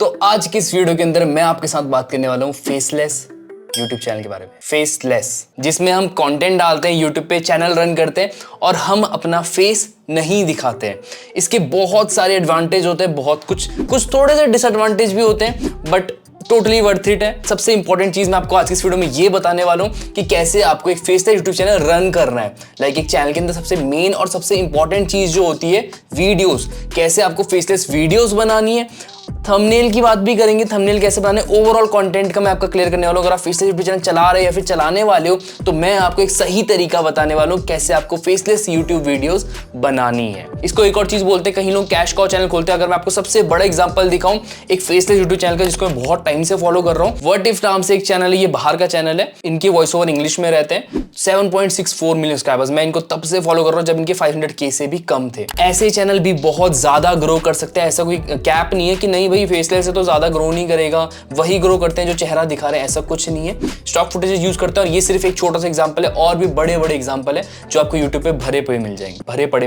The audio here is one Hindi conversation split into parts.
तो आज की इस वीडियो के अंदर मैं आपके साथ बात करने वाला हूँ फेसलेस यूट्यूब चैनल के बारे में। फेसलेस, जिसमें हम कंटेंट डालते हैं, यूट्यूब पे चैनल रन करते हैं और हम अपना फेस नहीं दिखाते हैं। इसके बहुत सारे एडवांटेज होते हैं, बहुत कुछ थोड़े से डिसएडवांटेज भी होते हैं, बट टोटली वर्थ इट है। सबसे इंपॉर्टेंट चीज मैं आपको आज की इस वीडियो में ये बताने वाला हूँ कि कैसे आपको एक फेसलेस यूट्यूब चैनल रन करना है। लाइक एक चैनल के अंदर सबसे मेन और सबसे इंपॉर्टेंट चीज जो होती है वीडियोस, कैसे आपको फेसलेस वीडियोस बनानी है। थंबनेल की बात भी करेंगे, थंबनेल कैसे बनाने, ओवरऑल कंटेंट का मैं आपका क्लियर करने वाला हूं। अगर आप फेसलेस यूट्यूब चैनल चला रहे हैं या फिर चलाने वाले हो तो मैं आपको एक सही तरीका बताने वाला हूं कैसे आपको फेसलेस यूट्यूब वीडियोस बनानी है। इसको एक और चीज बोलते हैं, कहीं लोग कैश काउ चैनल खोलते हैं। अगर मैं आपको सबसे बड़ा एग्जांपल दिखाऊं एक फेसलेस यूट्यूब चैनल का जिसको मैं बहुत टाइम से फॉलो कर रहा हूं, व्हाट इफ नाम से एक चैनल है, ये बाहर का चैनल है, इनके वॉइस ओवर इंग्लिश में रहते हैं, 7.64 मिलियन सब्सक्राइबर्स। मैं इनको तब से फॉलो कर रहा हूं जब इनके 500K से भी कम थे। ऐसे चैनल भी बहुत ज्यादा ग्रो कर सकते हैं। ऐसा कोई कैप नहीं है कि नहीं भाई फेसलेस है तो ज्यादा ग्रो नहीं करेगा, वही ग्रो करते हैं जो चेहरा दिखा रहे हैं, ऐसा कुछ नहीं है। स्टॉक फुटेज यूज करते हैं और ये सिर्फ एक छोटा सा एग्जांपल है, और भी बड़े बड़े एग्जांपल है जो आपको यूट्यूब पे भरे पड़े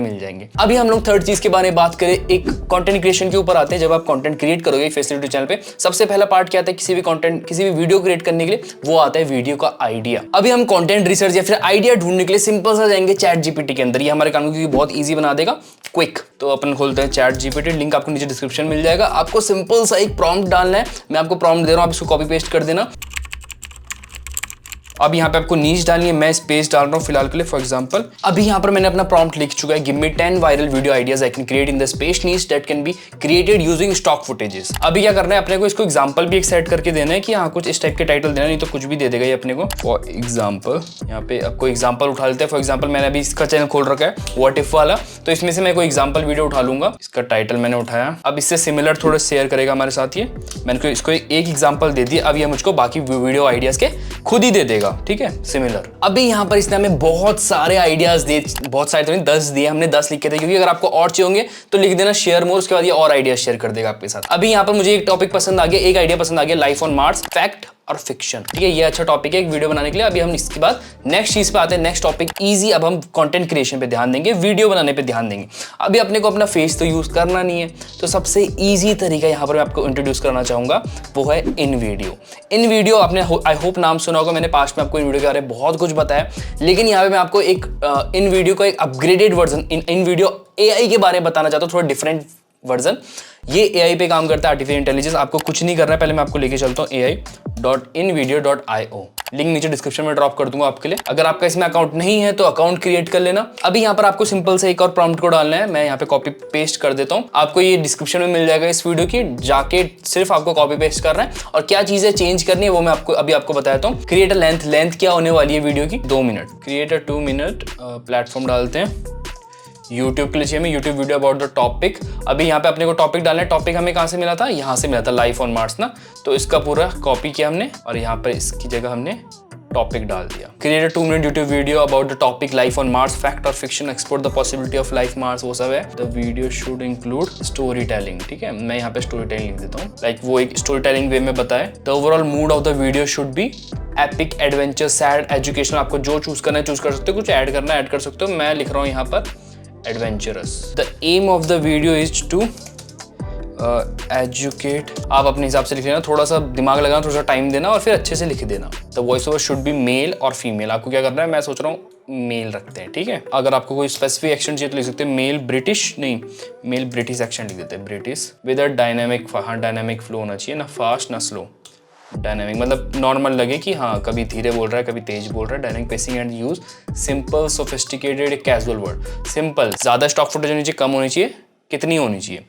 मिल जाएंगे। अभी हम लोग थर्ड चीज के बारे में बात करें, एक कंटेंट क्रिएशन के ऊपर आते हैं। जब आप कंटेंट क्रिएट करोगे फेसलेस यूट्यूब चैनल पे, सबसे पहला पार्ट क्या आता है, किसी भी कंटेंट, किसी भी वीडियो क्रिएट करने के लिए वो आता है वीडियो का आइडिया। अभी हम कंटेंट रिसर्च या फिर आइडिया ढूंढने के लिए सिंपल सा जाएंगे चैट जीपीटी के अंदर। ये हमारे काम को बहुत ईजी बना देगा, क्विक। तो अपन खोलते हैं चैट जीपीटी, लिंक आपको नीचे डिस्क्रिप्शन मिल जाएगा। आपको सिंपल सा एक प्रॉम्प्ट डालना है, मैं आपको प्रॉम्प्ट दे रहा हूं, आप इसको कॉपी पेस्ट कर देना। अब यहाँ पे आपको नीच डालनी है, मैं स्पेस डाल रहा हूँ फिलहाल के लिए। फॉर एग्जांपल अभी यहाँ पर मैंने अपना प्रॉम्प्ट लिख चुका है, give me 10 viral video ideas I can create in the space niche that can be created using stock footages. अभी क्या करना है, अपने को इसको एग्जांपल भी एक सेट करके देना है कि हाँ कुछ इस टाइप के टाइटल देना, नहीं तो कुछ भी दे देगा ये अपने को। फॉर एग्जाम्पल यहाँ पे आपको एग्जाम्पल उठा लेते हैं। फॉर एग्जाम्पल मैंने अभी इसका चैनल खोल रखा है व्हाट इफ वाला, तो इसमें से मैं कोई एग्जाम्पल वीडियो उठा लूंगा। इसका टाइटल मैंने उठाया, अब इससे सिमिलर थोड़े शेयर करेगा हमारे साथ। ये मैंने इसको एक एग्जाम्पल दे दिया, अब ये मुझको बाकी वीडियो आइडियाज के खुद ही दे देगा, ठीक है। अभी यहाँ पर इसने हमें बहुत सारे आइडियाज दिए, बहुत सारे तो नहीं 10 दिए, हमने 10 लिखे थे, क्योंकि अगर आपको और चाहिए होंगे तो लिख देना शेयर मोर, उसके बाद ये और आइडियाज शेयर कर देगा आपके साथ। अभी यहाँ पर मुझे एक टॉपिक पसंद आ गया, एक आइडिया पसंद आ गया, लाइफ ऑन मार्स, फैक्ट और फिक्शन, ठीक है। ये अच्छा टॉपिक है एक वीडियो बनाने के लिए। अभी हम इसके बाद नेक्स्ट चीज पे आते हैं, नेक्स्ट टॉपिक इजी। अब हम कंटेंट क्रिएशन पे ध्यान देंगे, वीडियो बनाने पे ध्यान देंगे। अभी अपने को अपना फेस तो यूज करना नहीं है, तो सबसे इजी तरीका यहाँ पर मैं आपको इंट्रोड्यूस करना चाहूंगा वो है इन वीडियो। इन वीडियो आपने आई होप नाम सुना होगा, मैंने पास्ट में आपको इन वीडियो के बारे में बहुत कुछ बताया, लेकिन यहाँ पे मैं आपको एक इन वीडियो का एक अपग्रेडेड वर्जन, इन वीडियो AI के बारे में बताना चाहता हूँ, थोड़ा डिफरेंट वर्जन। ये AI पे काम करता है, आर्टिफिशियल इंटेलिजेंस। आपको कुछ नहीं करना है, पहले मैं आपको लेके चलता हूँ ai.invideo.io। लिंक नीचे डिस्क्रिप्शन में ड्रॉप कर दूंगा आपके लिए। अगर आपका इसमें अकाउंट नहीं है तो अकाउंट क्रिएट कर लेना। अभी यहाँ पर आपको सिंपल से एक और प्रॉम्प्ट को डालना है, मैं यहाँ पे कॉपी पेस्ट कर देता हूँ, आपको ये डिस्क्रिप्शन में मिल जाएगा इस वीडियो की, जाके सिर्फ आपको कॉपी पेस्ट करना है और क्या चीजें चेंज करनी है वो मैं आपको बताता हूँ। क्रिएट अ लेंथ क्या होने वाली है वीडियो की, 2 minute. Create a 2 minute platform डालते हैं, YouTube के लिए चाहिए हमें YouTube video about the topic. अभी यहाँ पे अपने को टॉपिक डालना है, टॉपिक हमें कहाँ से मिला था, यहाँ से मिला था, लाइफ ऑन मार्स ना। तो इसका पूरा कॉपी किया हमने और यहाँ पर इसकी जगह हमने टॉपिक डाल दिया। Create 2 minute YouTube video about the topic life on Mars, fact और fiction, explore the possibility of life Mars, वो सब है। The video should include story telling, ठीक है। मैं यहाँ पे स्टोरी टेलिंग लिख देता हूँ, लाइक वो एक स्टोरी टेलिंग वे में बताए। The overall mood off the video should be epic, adventure, sad, educational. आपको जो चूज करना है चूज कर सकते हो, कुछ ऐड करना है ऐड कर सकते हो। मैं लिख रहा हूँ यहाँ पर adventurous. The aim of the video is to educate. आप अपने हिसाब से लिख लेना, थोड़ा सा दिमाग लगाना, थोड़ा सा टाइम देना और फिर अच्छे से लिख देना। The voice over should be male और फीमेल। आपको क्या करना है, मैं सोच रहा हूँ मेल रखते हैं, ठीक है। अगर आपको कोई स्पेसिफिक एक्शन चाहिए तो लिख सकते हैं मेल ब्रिटिश, नहीं मेल ब्रिटिश एक्शन लिख देते हैं, ब्रिटिश विद अ डायनामिक। हाँ डायनामिक फ्लो होना चाहिए, ना फास्ट ना स्लो, डायनामिक मतलब नॉर्मल लगे कि हाँ कभी धीरे बोल रहा है कभी तेज बोल रहा है। Dynamic pacing and use simple sophisticated casual word. Simple, ज्यादा स्टॉक फुटेज होनी चाहिए, कम होनी चाहिए, कितनी होनी चाहिए,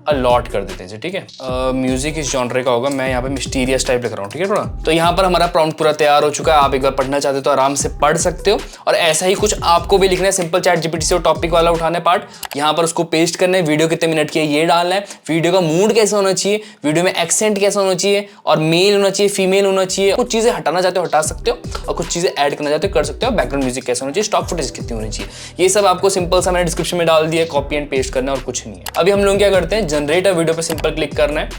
अलॉट कर देते हैं, ठीक है। म्यूजिक इस जॉनरे का होगा, मैं यहाँ पे मिस्टीरियस टाइप लिख रहा हूँ, ठीक है थोड़ा। तो यहाँ पर हमारा प्रॉम्प्ट पूरा तैयार हो चुका है। आप एक बार पढ़ना चाहते हो तो आराम से पढ़ सकते हो, और ऐसा ही कुछ आपको भी लिखना है। सिंपल चैट जीपीटी से टॉपिक वाला उठाना है पार्ट, यहाँ पर उसको पेस्ट करना है, वीडियो कितने मिनट की है ये डालना है, वीडियो का मूड कैसा होना चाहिए, वीडियो में एक्सेंट कैसा होना चाहिए, और मेल होना चाहिए फीमेल होना चाहिए। कुछ चीजें हटाना चाहते हो हटा सकते हो, और कुछ चीजें ऐड करना चाहते हो कर सकते हो। बैकग्राउंड म्यूजिक कैसा होना चाहिए, स्टॉक फुटेज कितनी होनी चाहिए, ये सब आपको सिंपल सा मैंने डिस्क्रिप्शन में डाल दिया, कॉपी एंड पेस्ट करना और कुछ नहीं है। अभी हम लोग क्या करते हैं, जनरेट अ वीडियो पे सिंपल क्लिक करना है,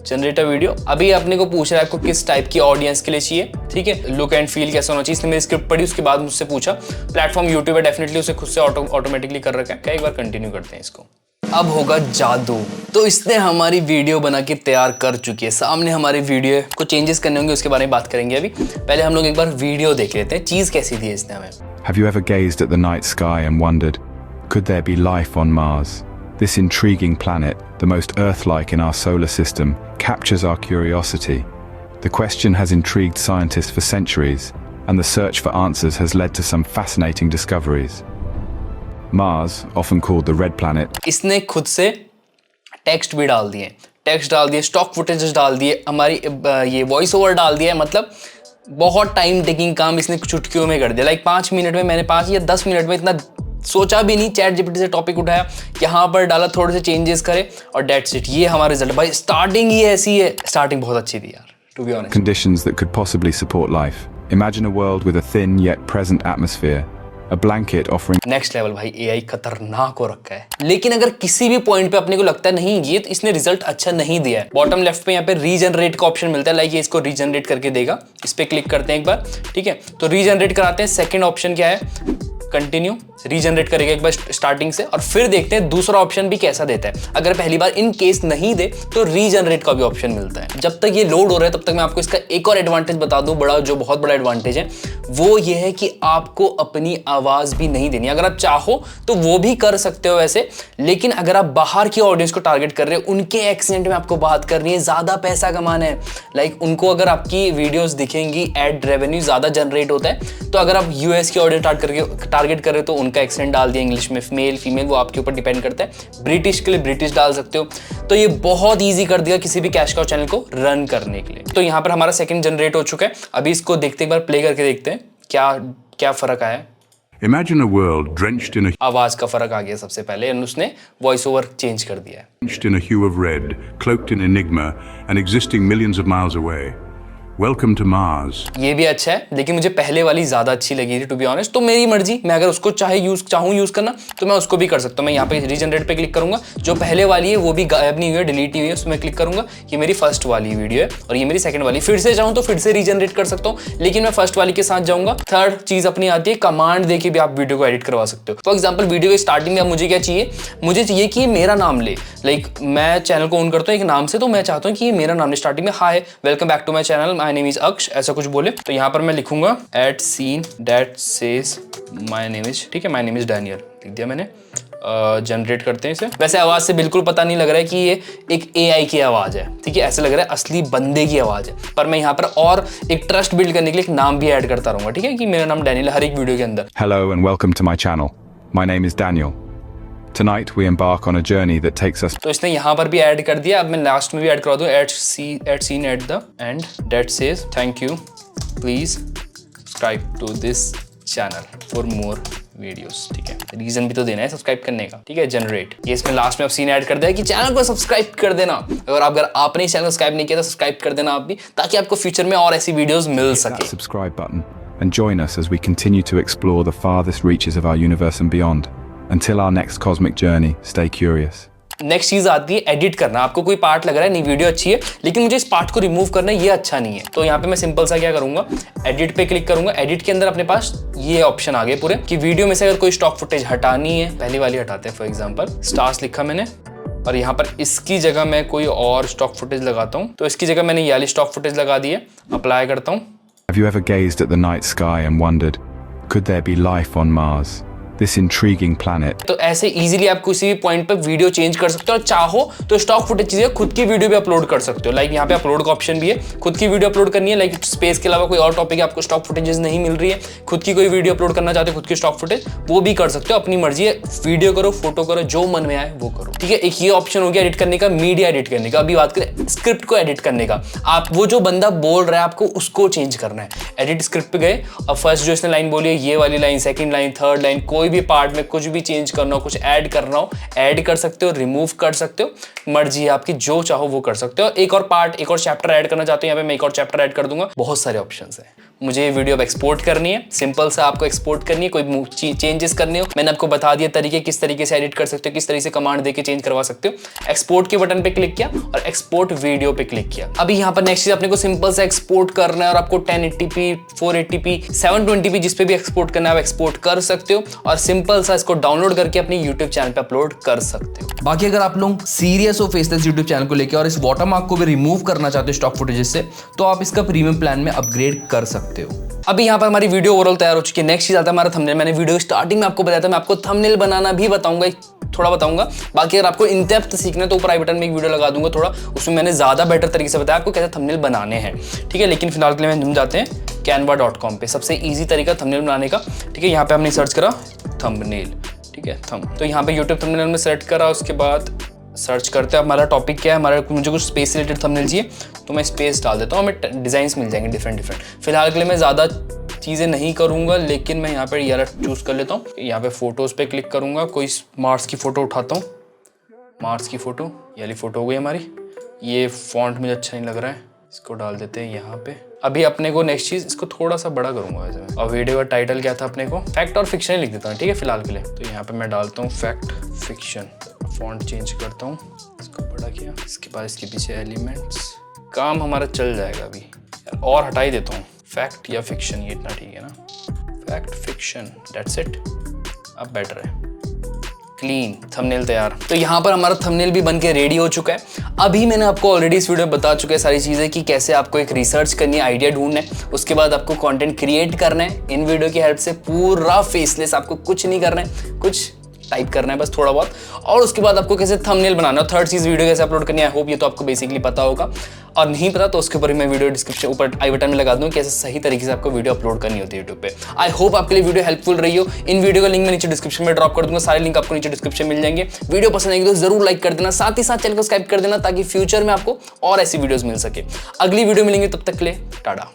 जनरेट अ वीडियो। अभी अपने को पूछ रहा है आपको किस टाइप की ऑडियंस के लिए चाहिए, ठीक है। लुक एंड फील कैसा होना चाहिए, इसने मेरी स्क्रिप्ट पढ़ी, उसके बाद मुझसे पूछा। प्लेटफॉर्म यूट्यूब है, डेफिनेटली उसे खुद से ऑटोमेटिकली कर रखा है। क्या एक बार कंटिन्यू करते हैं इसको। अब होगा जादू। तो इसने हमारी वीडियो बना के तैयार कर चुकी है, सामने हमारी वीडियो है, कुछ चेंजेस करने होंगे उसके बारे में बात करेंगे। अभी पहले हम लोग एक बार वीडियो देख लेते हैं, चीज कैसी दी है इसने हमें। Have you ever gazed at the night sky and wondered, could there be life on Mars? This intriguing planet, the most Earth-like in our solar system, captures our curiosity. The question has intrigued scientists for centuries, and the search for answers has led to some fascinating discoveries. Mars, often called the Red Planet, इसने खुद से टेक्स्ट भी डाल दिए, टेक्स्ट डाल दिए, स्टॉक फुटेजेस डाल दिए, हमारी ये वॉइस ओवर डाल दिया है। मतलब बहुत टाइम टेकिंग काम इसने चुटकियों में कर दिया। लाइक 5 मिनट में, मैंने 5 या 10 मिनट में इतना सोचा भी नहीं, चैट जीपीटी से टॉपिक उठाया, यहाँ पर डाला, थोड़े से चेंजेस करे और डेट्स इट। ये हमारा रिजल्ट। भाई स्टार्टिंग ही ऐसी है, स्टार्टिंग बहुत अच्छी थी यार, to be honest. conditions that could possibly support life. Imagine a world with a thin yet present atmosphere, a blanket offering next level भाई, एआई खतरनाक हो रखा है। लेकिन अगर किसी भी पॉइंट पे अपने को लगता है नहीं ये तो इसने रिजल्ट अच्छा नहीं दिया है, बॉटम लेफ्ट पे यहाँ पे रीजनरेट का ऑप्शन मिलता है। लाइक ये इसको रीजनरेट करके देगा, इस पे क्लिक करते हैं एक बार, ठीक है। तो रीजनरेट कराते हैं। सेकंड ऑप्शन क्या है, कंटिन्यू, रीजनरेट करेगा एक बार स्टार्टिंग से, और फिर देखते हैं दूसरा ऑप्शन भी कैसा देता है। अगर पहली बार इन केस नहीं दे तो रीजनरेट का भी ऑप्शन मिलता है। जब तक ये लोड हो रहा है तब तक मैं आपको इसका एक और एडवांटेज बता दूं, बड़ा, जो बहुत बड़ा एडवांटेज है वो ये है कि आपको अपनी आवाज भी नहीं देनी। अगर आप चाहो तो वो भी कर सकते हो वैसे, लेकिन अगर आप बाहर की ऑडियंस को टारगेट कर रहे हो, उनके एक्सेंट में आपको बात करनी है, ज्यादा पैसा कमाना है। लाइक उनको अगर आपकी वीडियोस दिखेंगी, एड रेवेन्यू ज्यादा जनरेट होता है। तो अगर आप यूएस की ऑडियंस टारगेट कर रहे हो तो उनका एक्सेंट डाल दिया इंग्लिश में, मेल फीमेल वो आपके ऊपर डिपेंड करता है। ब्रिटिश के लिए ब्रिटिश डाल सकते हो। तो ये बहुत ईजी कर दिया किसी भी कैश काउ चैनल को रन करने के लिए। तो यहाँ पर हमारा सेकंड जनरेट हो चुका है। अभी इसको देखते एक बार प्ले करके देखते हैं क्या क्या फर्क आया है। Imagine a world drenched in आवाज का फर्क आ गया सबसे पहले, उसने वॉइस ओवर चेंज कर दिया है। hue of red, cloaked in enigma and existing millions of miles away. Welcome to Mars. ये भी अच्छा है, लेकिन मुझे पहले वाली ज्यादा अच्छी लगी थी, टू बी ऑनेस्ट। तो मेरी मर्जी, मैं अगर उसको चाहूँ यूज करना तो मैं उसको भी कर सकता हूँ। मैं यहाँ पे रीजनरेट पे क्लिक करूंगा, जो पहले वाली है वो भी गायब नहीं हुई है, डिलीट हुई है, उसमें क्लिक करूंगा। ये मेरी फर्स्ट वाली वीडियो है और ये मेरी सेकंड वाली। फिर से चाहूँ तो फिर से रीजनरेट कर सकता हूँ, लेकिन मैं फर्स्ट वाली के साथ जाऊंगा। थर्ड चीज अपनी आती है, कमांड देके भी आप वीडियो को एडिट करवा सकते हो। फॉर एग्जाम्पल वीडियो के स्टार्टिंग में मुझे क्या चाहिए, मुझे चाहिए कि मेरा नाम ले। लाइक मैं चैनल को ऑन करता हूँ एक नाम से, तो मैं चाहता हूँ कि ये मेरा नाम ले। स्टार्टिंग में hi welcome back to my channel, my name is Aksh, ऐसा कुछ बोले। तो यहाँ पर मैं लिखूंगा at scene that says my name is, ठीक है, माई नेम इज डैनियल लिख दिया मैंने। जनरेट करते हैं इसे। वैसे आवाज से बिल्कुल पता नहीं लग रहा है कि ये एक एआई की आवाज है, ठीक है, ऐसे लग रहा है असली बंदे की आवाज है। पर मैं यहाँ पर और एक ट्रस्ट बिल्ड करने के लिए एक नाम भी ऐड करता रहूंगा, ठीक है, कि मेरा नाम डैनियल हर एक वीडियो के अंदर। Hello and welcome to my channel. My name is Daniel. Tonight we embark on a journey that takes us. तो इसने यहाँ पर भी ऐड कर दिया। अब मैं लास्ट में भी ऐड करा दूँ, at scene at the end that says thank you, please subscribe to this channel for more videos, ठीक है। रीजन भी तो देना है सब्सक्राइब करने का, ठीक है। जनरेट, ये इसमें लास्ट में अब सीन ऐड कर दिया कि चैनल को सब्सक्राइब कर देना। अगर आपने इस चैनल को सब्सक्राइब नहीं किया तो सब्सक्राइब कर देना आप भी, ताकि आपको फ्यूचर में और ऐसी वीडियोस मिल सके। Subscribe button and join us as we continue to explore the farthest reaches of our universe and beyond. Until our next cosmic journey, stay curious. Next चीज आती है एडिट करना। आपको कोई पार्ट लग रहा है नहीं वीडियो अच्छी है, लेकिन मुझे इस पार्ट को रिमूव करना है, ये अच्छा नहीं है। तो यहाँ पे मैं सिंपल सा क्या करूंगा, एडिट पे क्लिक करूंगा। एडिट के अंदर अपने पास ये ऑप्शन आ गए पूरे कि वीडियो में से अगर कोई स्टॉक फुटेज हटानी है, पहली वाली हटाते हैं। फॉर एग्जाम्पल स्टार्स लिखा मैंने, और यहाँ पर इसकी जगह मैं कोई और स्टॉक फुटेज लगाता हूँ। तो इसकी जगह मैंने ये वाली स्टॉक फुटेज लगा दी है, अप्लाई करता हूँ। Have you ever gazed at the night sky and wondered, could there be life on Mars? This intriguing planet. तो ऐसे इजीली आप किसी भी पॉइंट पे वीडियो चेंज कर सकते हो, और चाहो तो स्टॉक फुटेज चीजें खुद की वीडियो भी अपलोड कर सकते हो। लाइक यहाँ पे अपलोड का ऑप्शन भी है, खुद की वीडियो अपलोड करनी है। लाइक स्पेस के अलावा कोई और टॉपिक है, आपको स्टॉक फुटेजेस नहीं मिल रही है, खुद की कोई वीडियो अपलोड करना चाहते हो, खुद की स्टॉक फुटेज, वो भी कर सकते हो। अपनी मर्जी है, वीडियो करो, फोटो करो, जो मन में आए वो करो, ठीक है। एक ये ऑप्शन हो गया एडिट करने का, मीडिया एडिट करने का। अभी बात करें स्क्रिप्ट को एडिट करने का, आप वो जो बंदा बोल रहा है आपको उसको चेंज करना है। एडिट स्क्रिप्ट पे गए और फर्स्ट जो इसने लाइन बोली है, ये वाली line, second line, third line, कोई भी पार्ट में कुछ भी चेंज करना हो, कुछ ऐड करना हो, ऐड कर सकते हो, रिमूव कर सकते हो, मर्जी है आपकी, जो चाहो वो कर सकते हो। एक और पार्ट, एक और चैप्टर ऐड करना चाहते हो, यहाँ पे मैं एक और चैप्टर ऐड कर दूंगा। बहुत सारे ऑप्शंस हैं। मुझे ये वीडियो अब एक्सपोर्ट करनी है, सिंपल सा आपको एक्सपोर्ट करनी है। कोई चेंजेस करने हो, मैंने आपको बता दिया तरीके, किस तरीके से एडिट कर सकते हो, किस तरीके से कमांड देके चेंज करवा सकते हो। एक्सपोर्ट के बटन पे क्लिक किया और एक्सपोर्ट वीडियो पे क्लिक किया। अभी यहाँ पर नेक्स्ट चीज अपने को सिंपल सा एक्सपोर्ट करना है, और आपको 1080p, 480p, 720p जिस पे भी एक्सपोर्ट करना है आप एक्सपोर्ट कर सकते हो। और सिंपल सा इसको डाउनलोड करके अपनी YouTube चैनल पे अपलोड कर सकते हो। बाकी अगर आप लोग सीरियस हो फेसलेस यूट्यूब चैनल को लेकर और इस वाटरमार्क को भी रिमूव करना चाहते हो स्टॉक फुटेजेस से, तो आप इसका प्रीमियम प्लान में अपग्रेड कर सकते हो। अभी यहाँ पर हमारी वीडियो ओवरऑल तैयार हो चुकी है। नेक्स्ट चीज आता है हमारा थंबनेल। मैंने वीडियो स्टार्टिंग में आपको बताया था, मैं आपको थंबनेल बनाना भी बताऊंगा, थोड़ा बताऊंगा। बाकी अगर आपको इन डेप्थ सीखना है तो ऊपर आई बटन में एक वीडियो लगा दूंगा थोड़ा, उसमें मैंने ज्यादा बेटर तरीके से बताया आपको कैसे थंबनेल बनाने हैं, ठीक है। लेकिन फिलहाल के लिए हम जाते हैं canva.com पे, सबसे ईजी तरीका थंबनेल बनाने का, ठीक है। यहाँ पे हमने सर्च करा थंबनेल, ठीक है, तो यहाँ पे यूट्यूब थंबनेल में सेलेक्ट करा, उसके बाद सर्च करते हैं हमारा टॉपिक क्या है, हमारा मुझे कुछ स्पेस रिलेटेड थंबनेल चाहिए तो मैं स्पेस डाल देता हूँ, हमें डिजाइंस मिल जाएंगे डिफरेंट। फिलहाल के लिए मैं ज़्यादा चीज़ें नहीं करूँगा, लेकिन मैं यहाँ पर ये वाला चूज़ कर लेता हूँ। यहाँ पे फोटोज़ पे क्लिक करूँगा, कोई मार्स की फ़ोटो उठाता हूँ, मार्स की फ़ोटो, ये वाली फ़ोटो हो गई हमारी। ये फॉन्ट मुझे अच्छा नहीं लग रहा है, इसको डाल देते हैं यहाँ पे। अभी अपने को नेक्स्ट चीज़, इसको थोड़ा सा बड़ा करूँगा वैसे मैं। और वीडियो का टाइटल क्या था अपने को, फैक्ट और फिक्शन लिख देता हूँ, ठीक है फिलहाल के लिए। तो यहाँ पे मैं डालता हूँ फैक्ट फिक्शन, फॉन्ट चेंज करता हूँ, इसको बड़ा किया, इसके बाद इसके पीछे एलिमेंट्स, काम हमारा चल जाएगा अभी। और हटा ही देता हूँ, फैक्ट या फिक्शन, ये इतना ठीक है ना, फैक्ट फिक्शन, दैट्स इट। अब बेटर है, क्लीन थंबनेल तैयार। तो यहाँ पर हमारा थंबनेल भी बनके रेडी हो चुका है। अभी मैंने आपको ऑलरेडी इस वीडियो में बता चुका है सारी चीज़ें कि कैसे आपको एक रिसर्च करनी है, आइडिया ढूंढना है, उसके बाद आपको कंटेंट क्रिएट करना है इन वीडियो की हेल्प से, पूरा फेसलेस, आपको कुछ नहीं करना है, कुछ टाइप करना है बस थोड़ा बहुत, और उसके बाद आपको कैसे थंबनेल बनाना है, थर्ड चीज़ वीडियो कैसे अपलोड करनी है। आई होप ये तो आपको बेसिकली पता होगा, और नहीं पता तो उसके ऊपर मैं वीडियो डिस्क्रिप्शन ऊपर आई बटन में लगा दूँ कैसे सही तरीके से आपको वीडियो अपलोड करनी होती है यूट्यूब पे। आई होप आपके लिए वीडियो हेल्पफुल रही हो। इन वीडियो का लिंक मैं नीचे डिस्क्रिप्शन में ड्रॉप कर दूंगा, सारे लिंक आपको नीचे डिस्क्रिप्शन मिल जाएंगे। वीडियो पसंद आएगी तो जरूर लाइक कर देना, साथ ही साथ चैनल को सब्सक्राइब कर देना ताकि फ्यूचर में आपको और ऐसी वीडियोस मिल सके। अगली वीडियो मिलेंगे, तब तक के लिए टाटा।